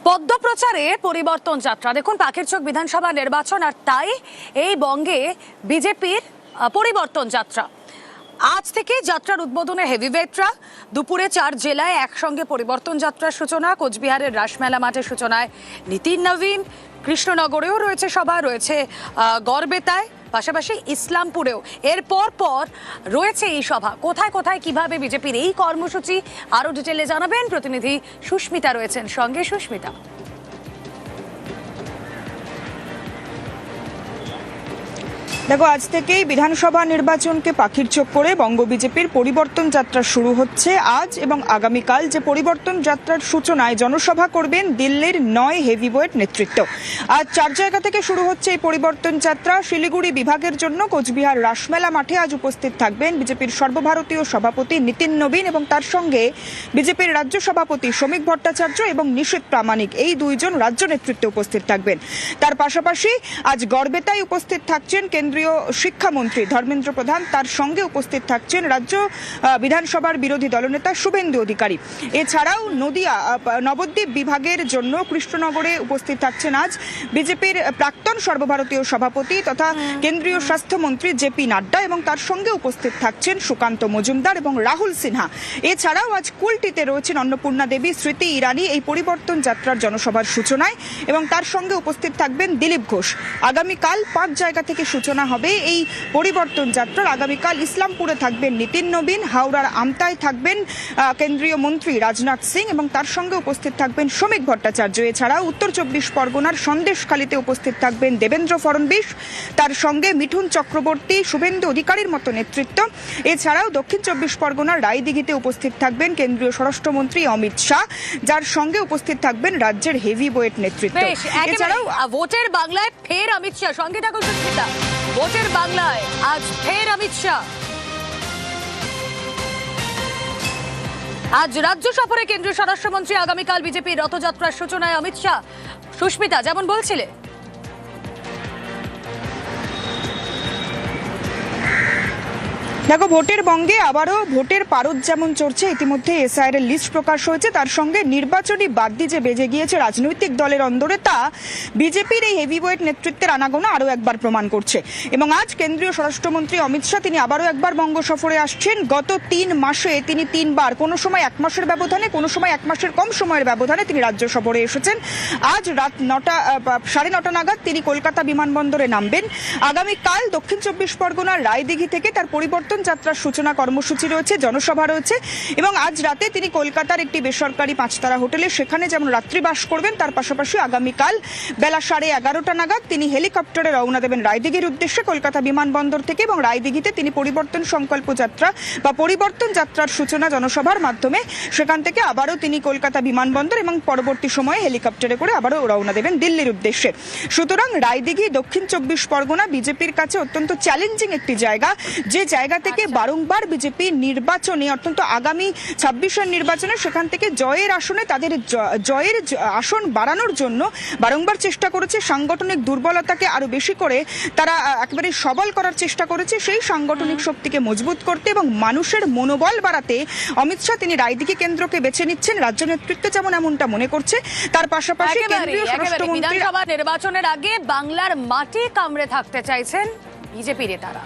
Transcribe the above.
পদ্ম প্রচারে পরিবর্তন যাত্রা। দেখুন, পাখির চোখ বিধানসভা নির্বাচন, আর তাই এই বঙ্গে বিজেপির পরিবর্তন যাত্রা। আজ থেকে যাত্রার উদ্বোধনে হেভিওয়েটরা। দুপুরে 4 জেলায় একসঙ্গে পরিবর্তন যাত্রার সূচনা। কোচবিহারের রাসমেলা মাঠের সূচনায় নীতিন নবীন, কৃষ্ণনগরেও রয়েছে সভা, রয়েছে গড়বেতায়, পাশাপাশি ইসলামপুরেও। এর পর রয়েছে এই সভা। কোথায় কোথায় কিভাবে বিজেপির এই কর্মসূচি আরো ডিটেলে জানাবেন প্রতিনিধি সুস্মিতা রয়েছেন সঙ্গে। সুস্মিতা, দেখো, আজ থেকেই বিধানসভা নির্বাচনকে পাখির চোখ করে বঙ্গ বিজেপির পরিবর্তন যাত্রা শুরু হচ্ছে। আজ এবং আগামীকাল যে পরিবর্তন যাত্রার সূচনায় জনসভা করবেন দিল্লির 9 হেভিওয়েট নেতৃত্ব। আজ 4 জায়গা থেকে শুরু হচ্ছে এই পরিবর্তন যাত্রা। শিলিগুড়ি বিভাগের জন্য কোচবিহার রাসমেলা মাঠে আজ উপস্থিত থাকবেন বিজেপির সর্বভারতীয় সভাপতি নীতিন নবীন এবং তার সঙ্গে বিজেপির রাজ্য সভাপতি শ্রমিক ভট্টাচার্য এবং নিশীথ প্রামাণিক, এই দুইজন রাজ্য নেতৃত্বে উপস্থিত থাকবেন। তার পাশাপাশি আজ গড়বেতায় উপস্থিত থাকছেন কেন্দ্রীয় শিক্ষামন্ত্রী ধর্মেন্দ্র প্রধান, তার সঙ্গে উপস্থিত থাকছেন রাজ্য বিধানসভার বিরোধী দলনেতা শুভেন্দু অধিকারী। এছাড়াও নবদ্বীপ বিভাগের জন্য কৃষ্ণনগরে উপস্থিত থাকছেন আজ বিজেপির প্রাক্তন সর্বভারতীয় সভাপতি তথা কেন্দ্রীয় স্বাস্থ্যমন্ত্রী জেপি নাড্ডা এবং তার সঙ্গে উপস্থিত থাকছেন সুকান্ত মজুমদার এবং রাহুল সিনহা। এছাড়াও আজ কুলটিতে রয়েছেন অন্নপূর্ণা দেবী, স্মৃতি ইরানি এই পরিবর্তন যাত্রার জনসভার সূচনায়, এবং তার সঙ্গে উপস্থিত থাকবেন দিলীপ ঘোষ। আগামীকাল 5 জায়গা থেকে সূচনা হবে এই পরিবর্তন যাত্রার। আগামীকাল ইসলামপুরে থাকবেন নীতিন নবীন, হাওড়ার আমতায় থাকবেন কেন্দ্রীয় মন্ত্রী রাজনাথ সিং এবং তার সঙ্গে উপস্থিত থাকবেন শ্রমিক ভট্টাচার্য। এছাড়াও উত্তর 24 পরগনার সন্দেশখালীতে উপস্থিত থাকবেন দেবেন্দ্র ফড়নবিশ, তার সঙ্গে মিঠুন চক্রবর্তী, শুভেন্দু অধিকারীর মতো নেতৃত্ব। এছাড়াও দক্ষিণ 24 পরগনার রায়দিঘিতে উপস্থিত থাকবেন কেন্দ্রীয় স্বরাষ্ট্রমন্ত্রী অমিত শাহ, যার সঙ্গে উপস্থিত থাকবেন রাজ্যের হেভিওয়েট নেতৃত্ব। এছাড়াও ভোটের বাংলায় ফের অমিত শাহ। সঙ্গে থাকুন সুস্মিতা। ভোটের বাংলায় আজ ফের অমিত শাহ। আজ রাজ্য সফরে কেন্দ্রীয় স্বরাষ্ট্রমন্ত্রী, আগামীকাল বিজেপির রথযাত্রার সূচনায় অমিত শাহ। সুস্মিতা, যেমন বলছিলে, দেখো, ভোটের বঙ্গে আবারও ভোটের পারদ যেমন চড়ছে, ইতিমধ্যে এসআইআর এর লিস্ট প্রকাশ হয়েছে, তার সঙ্গে নির্বাচনী বাদ্যি যে বেজে গিয়েছে রাজনৈতিক দলের অন্দরে, তা বিজেপির এই হেভিওয়েট নেতৃত্বের আনাগোনা আরও একবার প্রমাণ করছে। এবং আজ কেন্দ্রীয় স্বরাষ্ট্রমন্ত্রী অমিত শাহ তিনি আবারও একবার বঙ্গ সফরে আসছেন। গত 3 মাসে তিনি 3 বার, কোনো সময় 1 মাসের ব্যবধানে, কোনো সময় 1 মাসের কম সময়ের ব্যবধানে তিনি রাজ্য সফরে এসেছেন। আজ রাত 9:30 নাগাদ তিনি কলকাতা বিমানবন্দরে নামবেন। আগামীকাল দক্ষিণ 24 পরগনার রায়দিঘি থেকে তার পরিবর্তন যাত্রার সূচনা কর্মসূচি রয়েছে, জনসভা রয়েছে, এবং আজ রাতে তিনি কলকাতার একটি বেসরকারি 5 তারা হোটেলে সেখানে যেমন রাত্রিবাস করবেন, তার পাশাপাশি আগামীকাল বেলা 11:30 নাগাদ তিনি হেলিকপ্টারে রওনা দেবেন রায়দিঘির উদ্দেশ্যে কলকাতা বিমানবন্দর থেকে, এবং রায়দিঘিতে তিনি পরিবর্তন সংকল্প যাত্রা বা পরিবর্তন যাত্রার সূচনা জনসভার মাধ্যমে সেখান থেকে আবারও তিনি কলকাতা বিমানবন্দর এবং পরবর্তী সময়ে হেলিকপ্টারে করে আবারও রওনা দেবেন দিল্লির উদ্দেশ্যে। সুতরাং রায়দিঘি দক্ষিণ 24 পরগনা বিজেপির কাছে অত্যন্ত চ্যালেঞ্জিং একটি জায়গা, যে জায়গা থেকে বারংবার বিজেপি নির্বাচনে, অত্যন্ত আগামী 26-এর নির্বাচনে সেখান থেকে জয়ের আসনে তাদের জয়ের আসন বাড়ানোর জন্য বারংবার চেষ্টা করেছে। সাংগঠনিক দুর্বলতাকে আরো বেশি করে তারা একেবারে সবল করার চেষ্টা করেছে, সেই সাংগঠনিক শক্তিকে মজবুত করতে এবং মানুষের মনোবল বাড়াতে অমিত শাহ তিনি রায়দিঘি কেন্দ্রকে বেছে নিচ্ছেন। রাজ্য নেতৃত্ব যেমন এমনটা মনে করছে, তার পাশাপাশি কেন্দ্রীয় স্বরাষ্ট্রমন্ত্রী বিধানসভা নির্বাচনের আগে বাংলার মাটি কামড়ে থাকতে চাইছেন বিজেপি নেতারা।